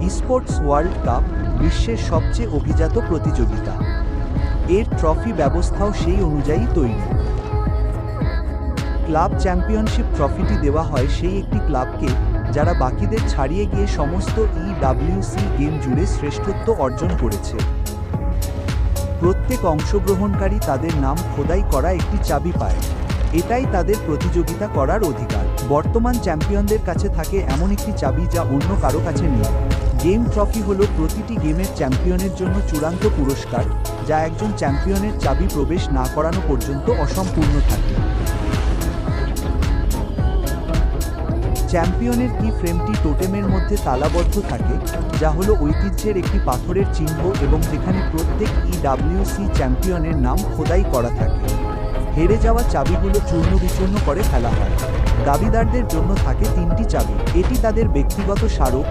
Esports world cup বিশ্বের সবচেয়ে অভিজাত প্রতিযোগিতা। এর ট্রফি ব্যবস্থাও সেই অনুযায়ী তৈরি। ক্লাব চ্যাম্পিয়নশিপ ট্রফিটি দেওয়া হয় সেই একটি ক্লাবকে যারা বাকিদের ছাড়িয়ে গিয়ে সমস্ত ইডব্লিউসি গেম জুড়ে শ্রেষ্ঠত্ব অর্জন করেছে। প্রত্যেক অংশগ্রহণকারী তাদের নাম খোদাই করা একটি চাবি পায়। এটাই তাদের প্রতিযোগিতা করার অধিকার। বর্তমান চ্যাম্পিয়নদের কাছে থাকে এমন একটি চাবি যা অন্য কারো কাছে নেই। গেম ট্রফি হলো প্রতিটি গেমের চ্যাম্পিয়নের জন্য চূড়ান্ত পুরস্কার, যা একজন চ্যাম্পিয়নের চাবি প্রবেশ না করানো পর্যন্ত অসম্পূর্ণ থাকে। চ্যাম্পিয়নের কি ফ্রেমটি টোটেমের মধ্যে তালাবদ্ধ থাকে, যা হলো ঐতিহ্যের একটি পাথরের চিহ্ন এবং যেখানে প্রত্যেক ইডব্লিউসি চ্যাম্পিয়নের নাম খোদাই করা থাকে। হেরে যাওয়া চাবিগুলো চূর্ণ বিচূর্ণ করে ফেলা হয়। দাবিদারদের জন্য থাকে 3টি চাবি। এটি তাদের ব্যক্তিগত স্মারক